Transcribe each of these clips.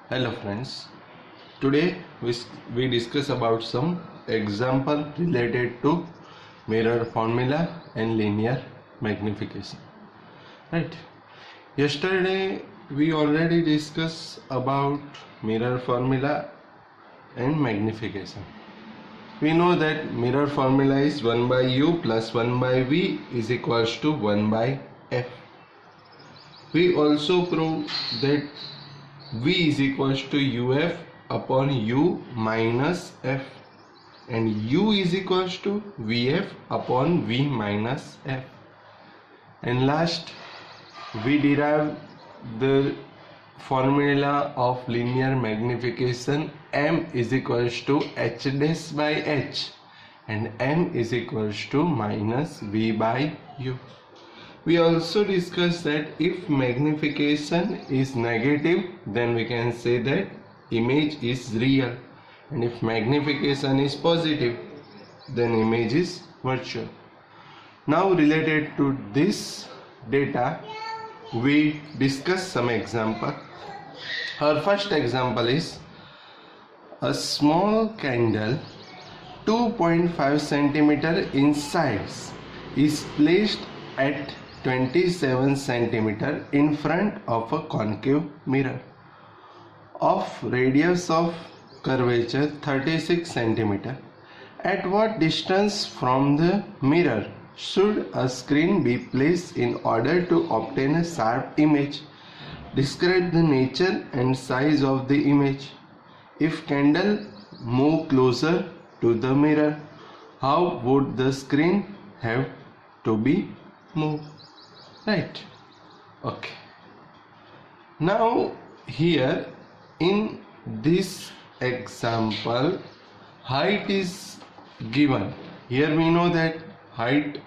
Hello friends, today we discuss about some example related to mirror formula and linear magnification. Right. Yesterday we already discussed about mirror formula and magnification. We know that mirror formula is 1 by u plus 1 by v is equals to 1 by f. We also proved that v is equals to uf upon u minus f and u is equals to vf upon v minus f. And last we derived the formula of linear magnification. M is equals to h dash by h and m is equals to minus v by u. We also discussed that if magnification is negative, then we can say that image is real, and if magnification is positive, then image is virtual. Now related to this data, we discuss some example. Our first example is a small candle 2.5 centimeter in size is placed at 27 centimeter in front of a concave mirror of radius of curvature 36 centimeter. At what distance from the mirror should a screen be placed in order to obtain a sharp image? Describe the nature and size of the image. If candle move closer to the mirror, how would the screen have to be moved? Right. Okay. Now here in this example, height is given. Here we know that height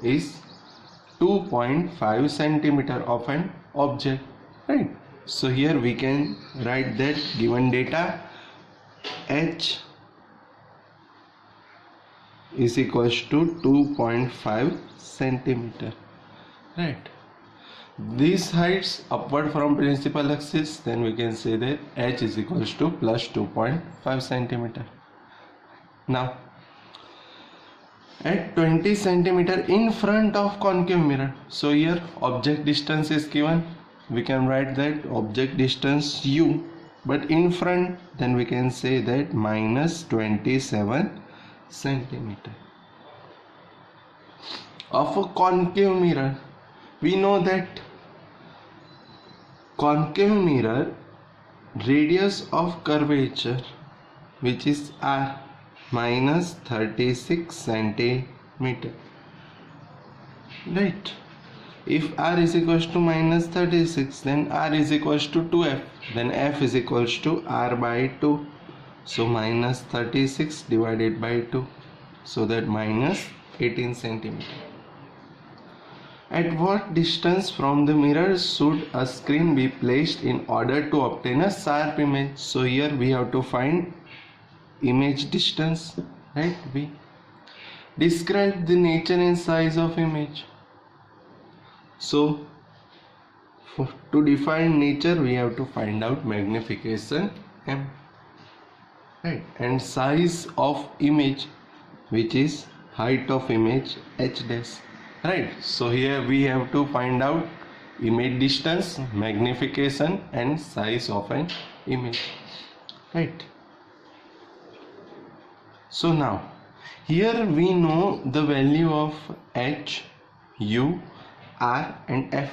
is 2.5 centimeter of an object. Right. So here we can write that given data h is equals to 2.5 centimeter. Right. These heights upward from principal axis, then we can say that h is equals to plus 2.5 centimeter. Now at 20 centimeter in front of concave mirror, so here object distance is given. We can write that object distance u, but in front, then we can say that minus 27 centimeter of a concave mirror. We know that concave mirror radius of curvature, which is r, minus 36 centimeter. Right. If r is equals to minus 36, then r is equals to 2f, then f is equals to r by 2. So minus 36 divided by 2, so that minus 18 centimeter. At what distance from the mirror should a screen be placed in order to obtain a sharp image? So here we have to find image distance, right? V. Describe the nature and size of image. So to define nature, we have to find out magnification m, right, and size of image, which is height of image h dash. Right. So here we have to find out image distance, magnification and size of an image. Right. So now here we know the value of h, u, r and f.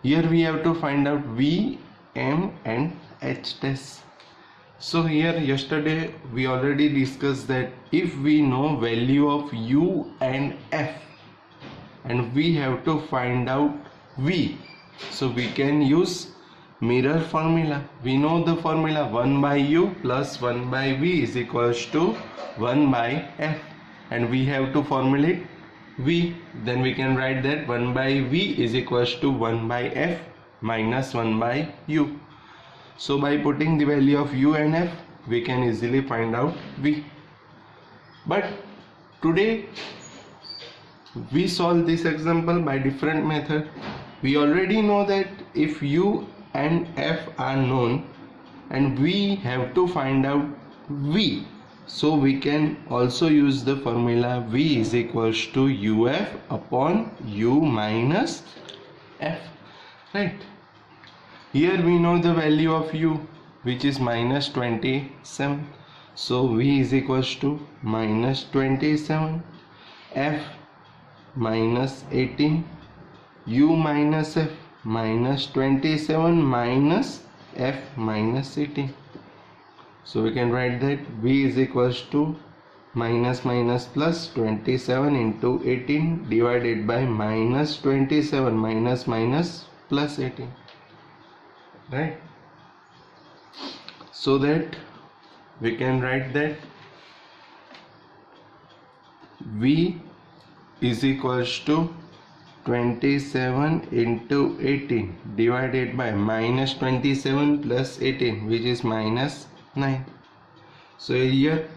Here we have to find out v, m and h dash. So here yesterday we already discussed that if we know value of u and f, and we have to find out v, so we can use mirror formula. We know the formula 1 by u plus 1 by v is equals to 1 by f, and we have to formulate v. Then we can write that 1 by v is equals to 1 by f minus 1 by u. So by putting the value of u and f, we can easily find out v. But today we solve this example by different method. We already know that if u and f are known, and we have to find out V. So we can also use the formula V is equals to UF upon U minus F, right? Here we know the value of U, which is minus 27. So V is equals to minus 27, F minus 18, U minus F minus 27 minus F minus 18. So we can write that V is equals to minus minus plus 27 into 18 divided by minus 27 minus minus plus 18, right? So that we can write that V is equals to 27 into 18 divided by minus 27 plus 18, which is minus 9. So here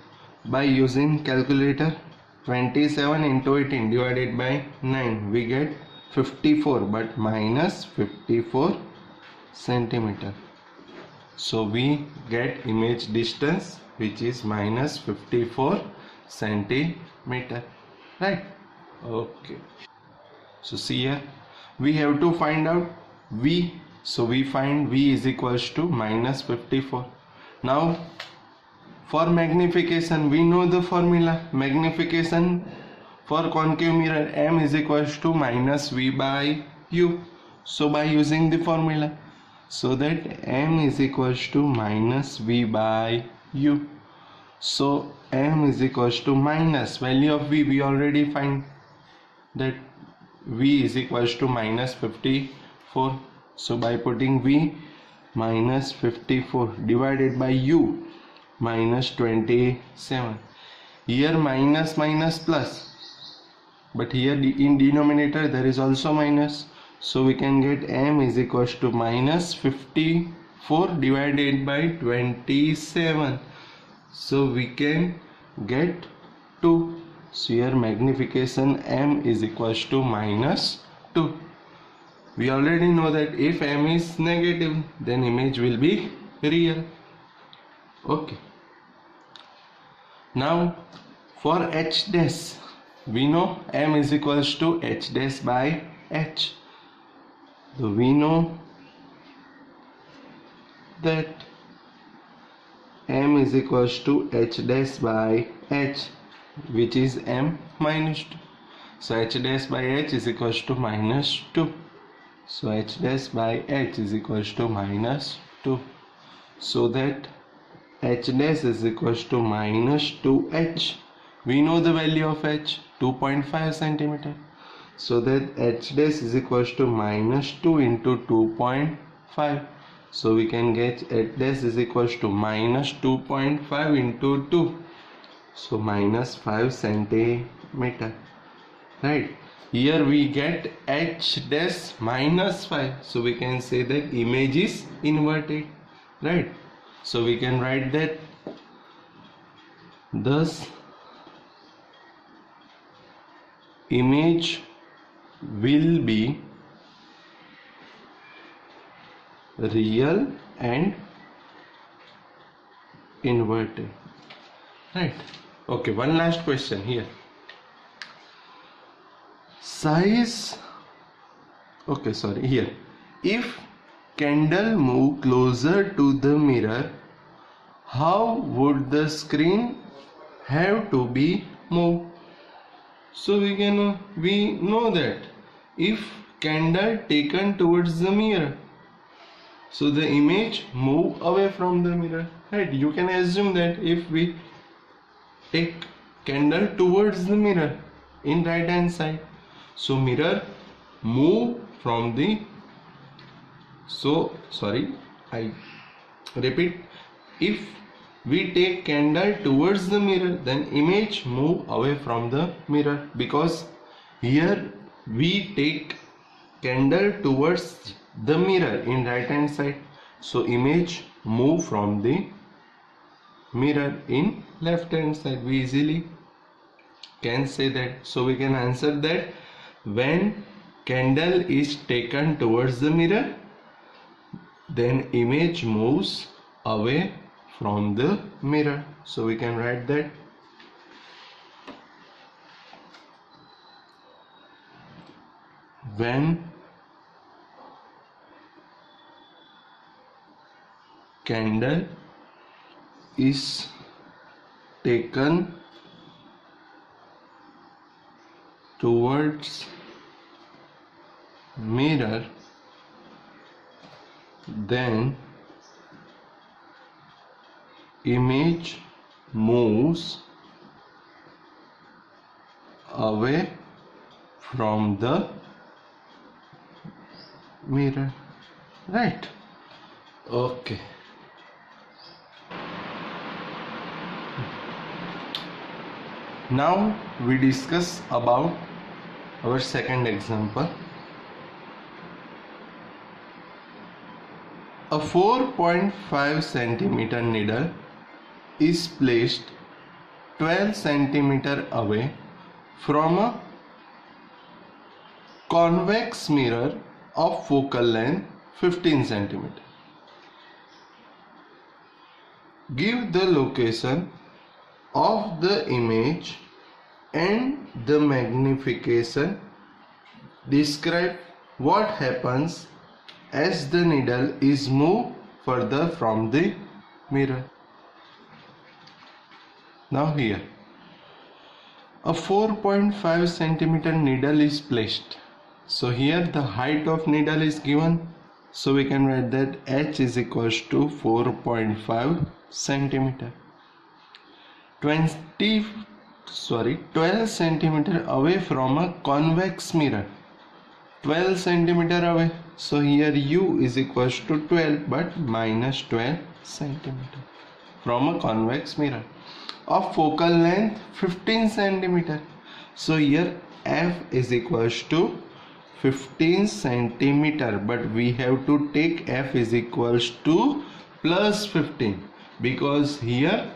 by using calculator, 27 into 18 divided by 9, we get 54, but minus 54 centimeter. So we get image distance which is minus 54 centimeter, right? Okay. So see here, we have to find out V. So we find V is equals to minus 54. Now for magnification, we know the formula. Magnification for concave mirror, M is equals to minus V by U. So by using the formula, so that M is equals to minus V by U. So M is equals to minus value of V, we already find that V is equals to minus 54. So by putting V minus 54 divided by U minus 27. Here minus minus plus, but here in denominator there is also minus. So we can get M is equals to minus 54 divided by 27. So we can get 2. So here magnification M is equals to minus 2. We already know that if M is negative, then image will be real. Okay. Now for H dash, we know M is equals to H dash by H. So we know that M is equals to H dash by H, which is M minus 2. So H dash by H is equals to minus 2. So H dash by H is equals to minus 2. So that H dash is equals to minus 2H. We know the value of H, 2.5 centimeter. So that H dash is equals to minus 2 into 2.5. So we can get H dash is equals to minus 2.5 into 2. So minus 5 centimeter, right? Here we get H dash minus 5. So we can say that image is inverted, right? So we can write that thus image will be real and inverted, right? Okay, one last question here. Size, okay, sorry, here, if candle move closer to the mirror, how would the screen have to be moved? So we know that if candle taken towards the mirror, so the image move away from the mirror, right? You can assume that if we take candle towards the mirror in right hand side, so mirror move from the, so sorry, I repeat, if we take candle towards the mirror, then image move away from the mirror, because here we take candle towards the mirror in right hand side, so image move from the mirror in left hand side. We easily can say that. So we can answer that when candle is taken towards the mirror, then image moves away from the mirror. So we can write that when candle is taken towards mirror, then image moves away from the mirror, right? Okay. Now we discuss about our second example. A 4.5 centimeter needle is placed 12 centimeter away from a convex mirror of focal length 15 centimeter. Give the location of the image and the magnification. Describe what happens as the needle is moved further from the mirror. Now here a 4.5 centimeter needle is placed. So here the height of needle is given. So we can write that h is equals to 4.5 centimeter. 12 centimeter away from a convex mirror. 12 centimeter away. So here u is equals to 12 but minus 12 centimeter from a convex mirror of focal length 15 centimeter. So here f is equals to 15 centimeter, but we have to take f is equals to plus 15 because here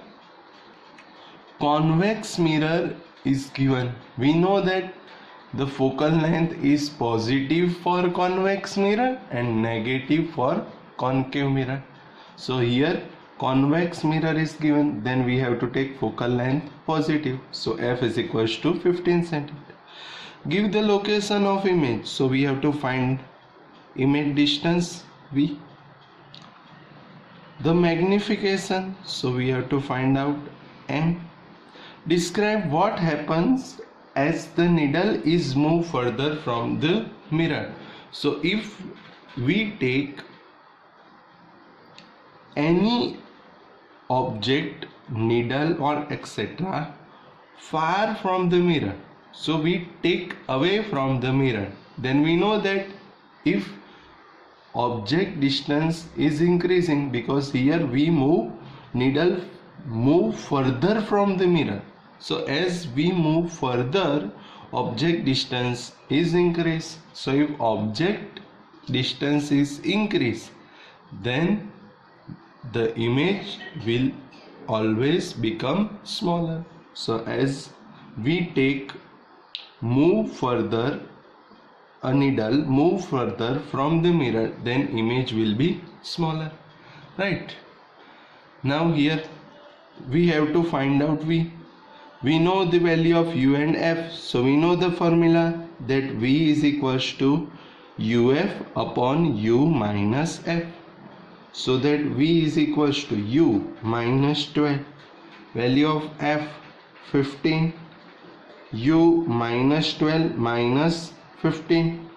convex mirror is given. We know that the focal length is positive for convex mirror and negative for concave mirror. So here convex mirror is given, then we have to take focal length positive. So f is equals to 15 centimeter. Give the location of image. So we have to find image distance v. The magnification. So we have to find out m. Describe what happens as the needle is moved further from the mirror. So if we take any object, needle or etc. far from the mirror, so we take away from the mirror, then we know that if object distance is increasing, because here we needle move further from the mirror. So as we move further, object distance is increased. So if object distance is increased, then the image will always become smaller. So as we move further, a needle move further from the mirror, then image will be smaller, right? Now here we have to find out v. We know the value of u and f, so we know the formula that v is equals to uf upon u minus f. So that v is equals to u minus 12, value of f 15, u minus 12 minus 15.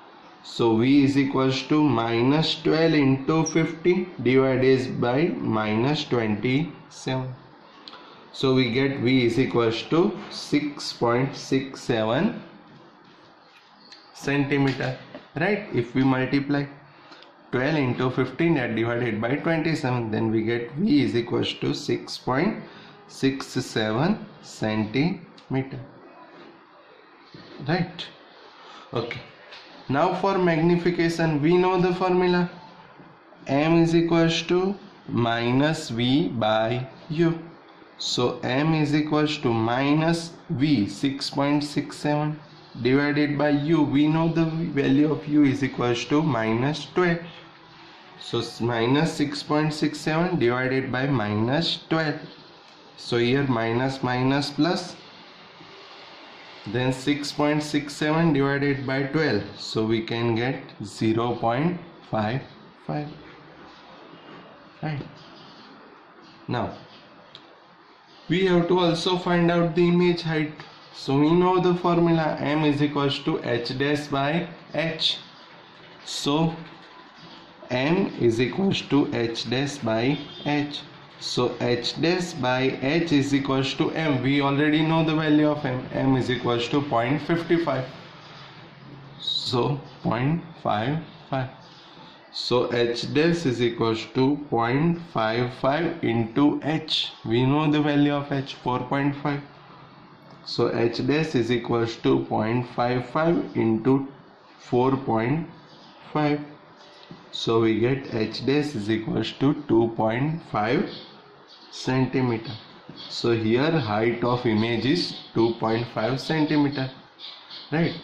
So v is equals to minus 12 into 15 divided by minus 27. So we get v is equals to 6.67 centimeter, right? If we multiply 12 into 15 that divided by 27, then we get v is equals to 6.67 centimeter, right? Okay. Now for magnification, we know the formula. M is equals to minus v by u. So m is equals to minus v 6.67 divided by u. We know the value of u is equals to minus 12. So minus 6.67 divided by minus 12. So here minus minus plus, then 6.67 divided by 12. So we can get 0.55. Right. Now we have to also find out the image height. So we know the formula, m is equals to h dash by h. So m is equals to h dash by h. So h dash by h is equals to m. We already know the value of m. M is equals to 0.55. So 0.55. So h dash is equals to 0.55 into h. We know the value of h, 4.5. So h dash is equals to 0.55 into 4.5. So we get h dash is equals to 2.5 centimeter. So here height of image is 2.5 centimeter. Right.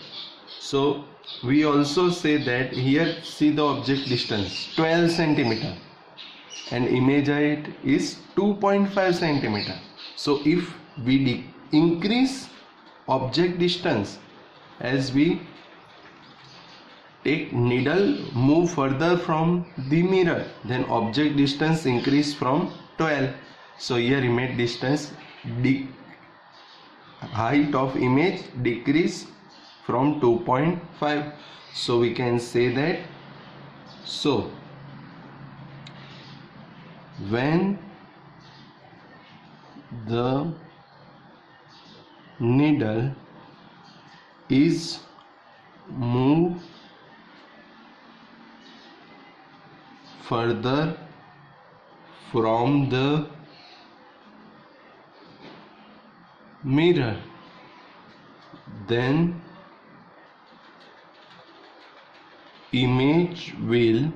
So we also say that here, see the object distance 12 centimeter and image height is 2.5 centimeter. So if we increase object distance as we take needle move further from the mirror, then object distance increase from 12. So here image distance, height of image decrease from 2.5. So we can say that, so when the needle is moved further from the mirror, then image will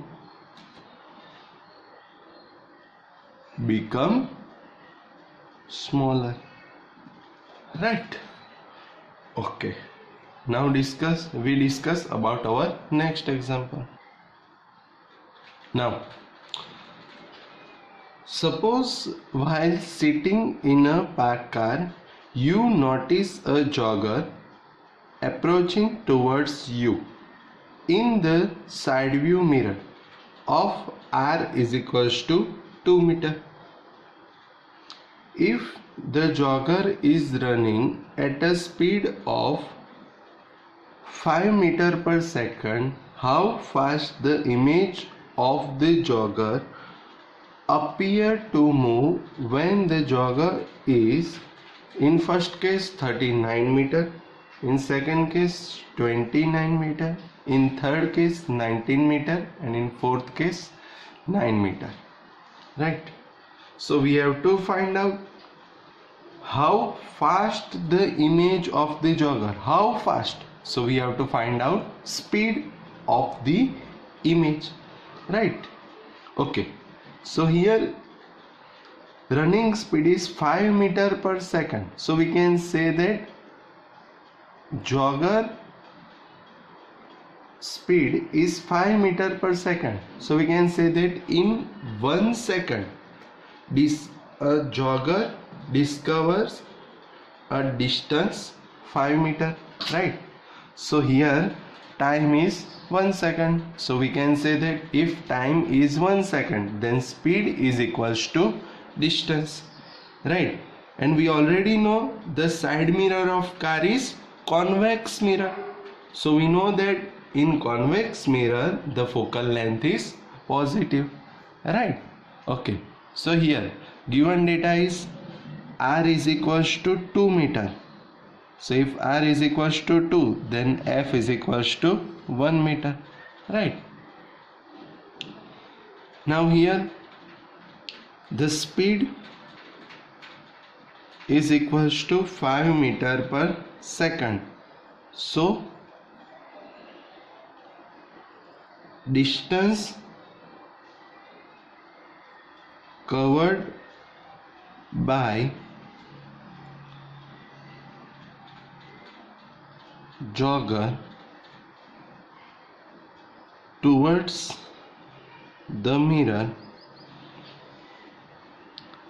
become smaller. Right. Okay. Now we discuss about our next example. Now suppose while sitting in a parked car, you notice a jogger approaching towards you in the side view mirror of r is equals to 2 meter. If the jogger is running at a speed of 5 meter per second, how fast the image of the jogger appear to move when the jogger is, in first case 39 meter, in second case 29 meter, in third case 19 meter, and in fourth case 9 meter. Right. So we have to find out how fast the image of the jogger, how fast. So we have to find out speed of the image. Right. Okay. So here running speed is 5 meter per second. So we can say that jogger speed is 5 meter per second. So we can say that in 1 second a jogger discovers a distance 5 meter. Right. So here time is 1 second. So we can say that if time is 1 second, then speed is equals to distance. Right. And we already know the side mirror of car is convex mirror. So we know that in convex mirror the focal length is positive. Right. Okay. So here given data is r is equals to 2 meter. So if r is equals to 2, then f is equals to 1 meter. Right. Now here the speed is equals to 5 meter per second. So distance covered by jogger towards the mirror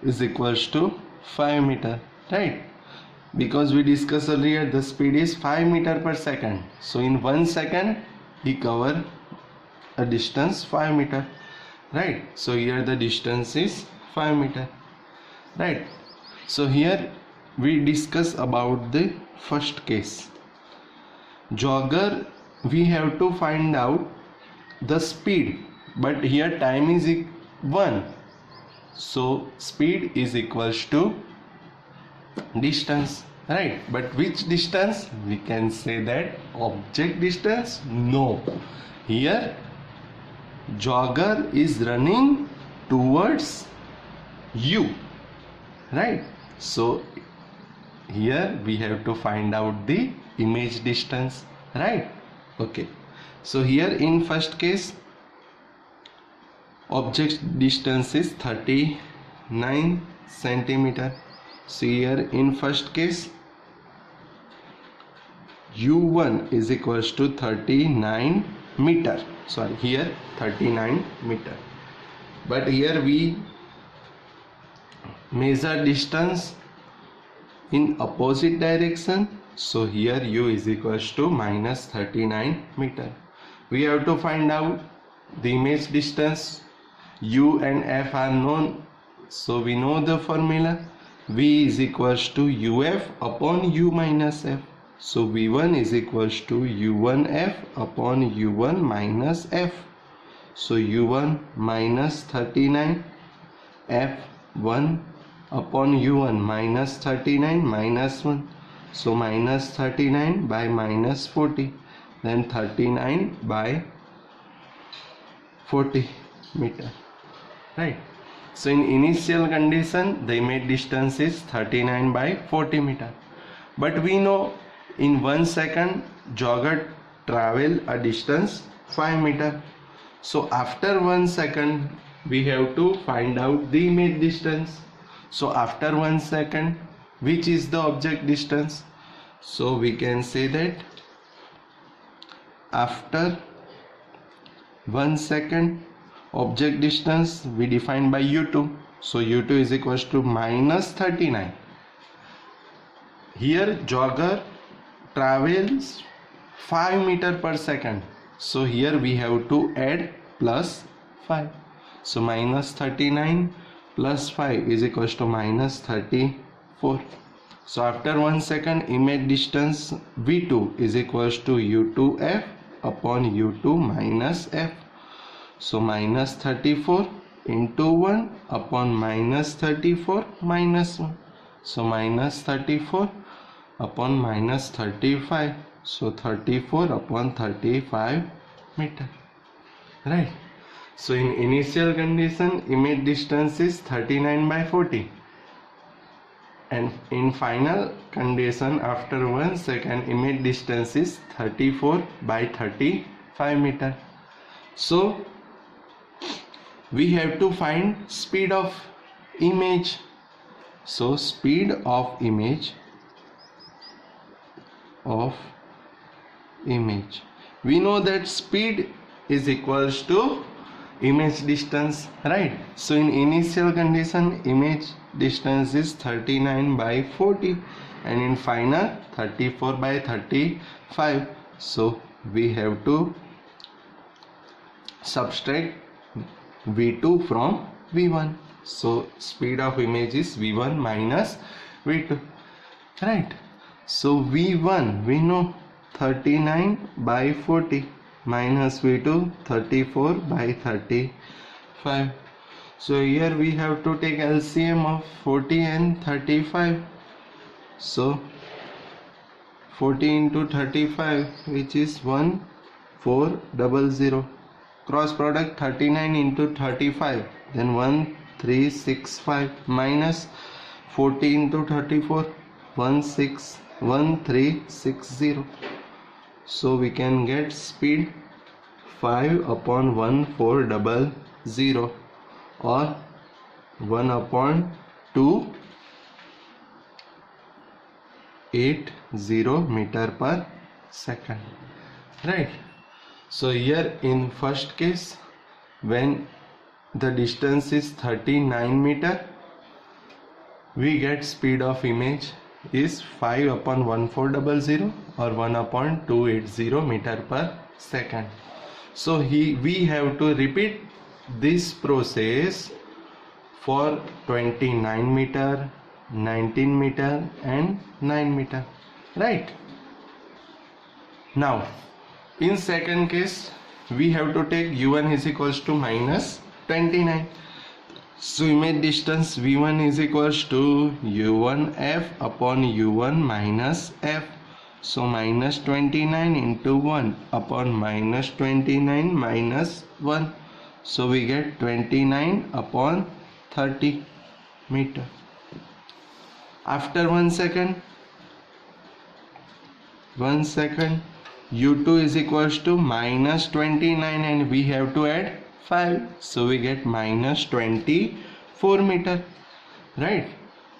is equals to 5 meter, right? Because we discussed earlier the speed is 5 meter per second. So in 1 second he cover a distance 5 meter, right? So here the distance is 5 meter, right? So here we discuss about the first case. Jogger, we have to find out the speed, but here time is 1. So speed is equals to distance, right? But which distance? We can say that object distance. No, here jogger is running towards you, right? So here we have to find out the image distance, right? Okay, so here in first case object distance is 39 centimeter. So here in first case u1 is equals to 39 meter, sorry, here 39 meter, but here we measure distance in opposite direction. So here u is equals to minus 39 meter. We have to find out the image distance. U and F are known, so we know the formula. V is equals to UF upon U minus F. So V1 is equals to U1F upon U1 minus F. So U1 minus 39, F1 upon U1 minus 39 minus 1. So minus 39 by minus 40, then 39 by 40 meter, right? So in initial condition the image distance is 39 by 40 meter, but we know in 1 second jogger travel a distance 5 meter. So after 1 second we have to find out the image distance. So after 1 second, which is the object distance? So we can say that after 1 second object distance we define by u2. So u2 is equals to minus 39. Here jogger travels 5 meter per second. So here we have to add plus 5. So minus 39 plus 5 is equals to minus 34. So after 1 second image distance v2 is equals to u2f upon u2 minus f. So minus 34 into 1 upon minus 34 minus 1. So minus 34 upon minus 35. So 34 upon 35 meter, right? So in initial condition image distance is 39 by 40, and in final condition after 1 second image distance is 34 by 35 meter. So we have to find speed of image. So speed of image we know that speed is equals to image distance, right? So in initial condition image distance is 39 by 40 and in final 34 by 35. So we have to subtract v2 from v1. So speed of image is v1 minus v2, right? So v1 we know 39 by 40 minus v2 34 by 35. So here we have to take LCM of 40 and 35. So 40 into 35 which is 1400. Cross product 39 into 35, then 1365 minus 40 into 34 1360. So we can get speed 5 upon 1400 or 1 upon 280 meter per second, right? So here in first case when the distance is 39 meter, we get speed of image is 5 upon 1400 or 1 upon 280 meter per second. So we have to repeat this process for 29 meter, 19 meter and 9 meter, right? Now in second case we have to take u1 is equals to minus 29. So image distance v1 is equals to u1 f upon u1 minus f. So minus 29 into 1 upon minus 29 minus 1. So we get 29 upon 30 meter. After 1 second, u2 is equals to minus 29 and we have to add 5. So we get minus 24 meter, right?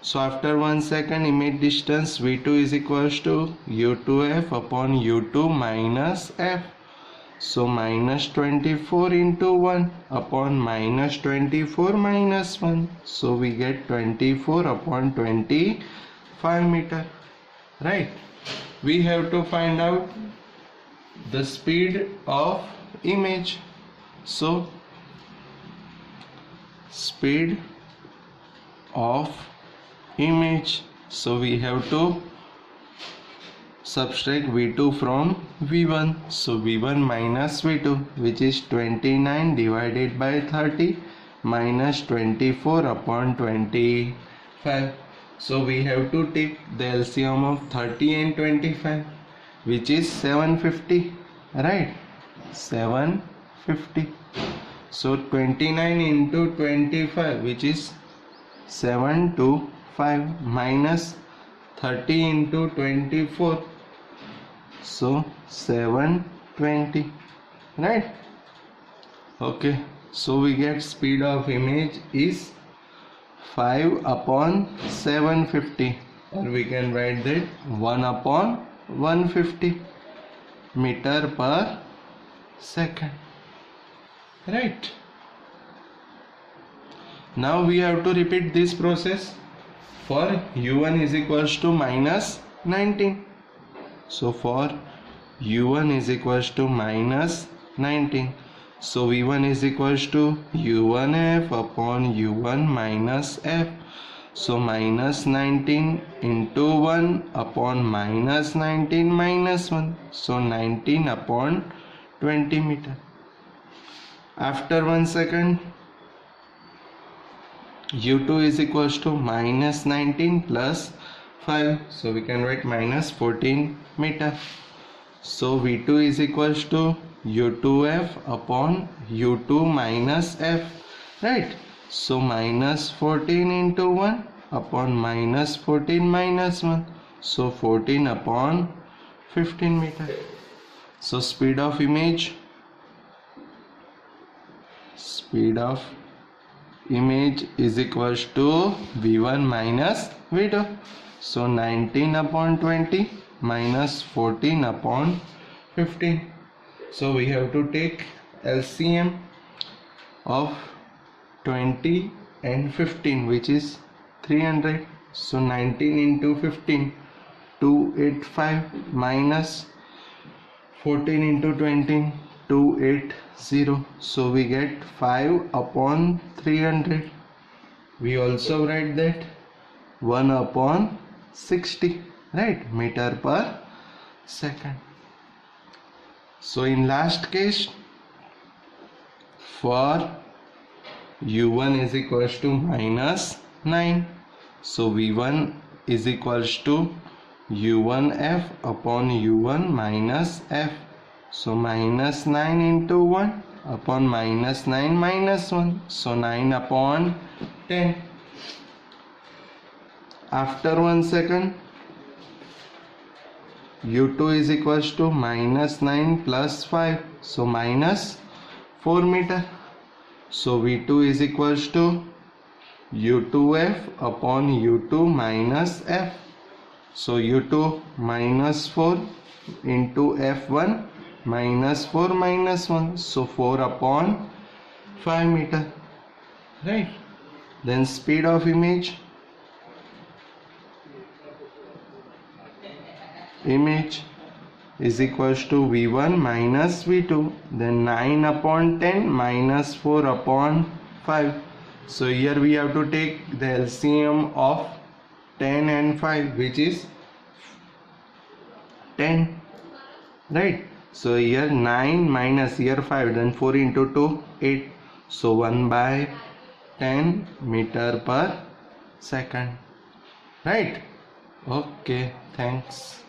So after 1 second, image distance v2 is equals to u2f upon u2 minus f. So minus 24 into 1 upon minus 24 minus 1. So we get 24 upon 25 meter, right? We have to find out the speed of image. So speed of image, so we have to subtract v2 from v1. So v1 minus v2, which is 29 divided by 30 minus 24 upon 25. So we have to take the LCM of 30 and 25, which is 750, right? 750. So 29 into 25, which is 725, minus 30 into 24, so 720, right? Okay, so we get speed of image is 5 upon 750, or we can write that 1 upon 150 meter per second, right? Now we have to repeat this process for u1 is equals to minus 19. So for u1 is equals to minus 19, so v1 is equals to u1f upon u1 minus f. So minus 19 into 1 upon minus 19 minus 1. So 19 upon 20 meter. After 1 second, u2 is equals to minus 19 plus 5. So we can write minus 14 meter. So v2 is equals to u2f upon u2 minus f, right? So minus 14 into 1 upon minus 14 minus 1. So 14 upon 15 meter. So speed of image is equals to v1 minus v2. So 19 upon 20 minus 14 upon 15. So we have to take LCM of 20 and 15, which is 300. So 19 into 15, 285, minus 14 into 20, 280. So we get 5 upon 300. We also write that 1 upon 60, right, meter per second. So in last case, for u1 is equals to minus 9, so v1 is equals to u1f upon u1 minus f. So minus 9 into 1 upon minus 9 minus 1. So 9 upon 10. After 1 second, u2 is equals to minus 9 plus 5. So minus 4 meter. So v2 is equals to u2f upon u2 minus f. So u2 minus 4 into f1 minus 4 minus 1. So 4 upon 5 meter. right? Then speed of image is equals to v1 minus v2, then 9 upon 10 minus 4 upon 5. So here we have to take the LCM of 10 and 5, which is 10, right? So here 9 minus here 5, then 4 into 2, 8. So 1 by 10 meter per second, right? Okay, thanks.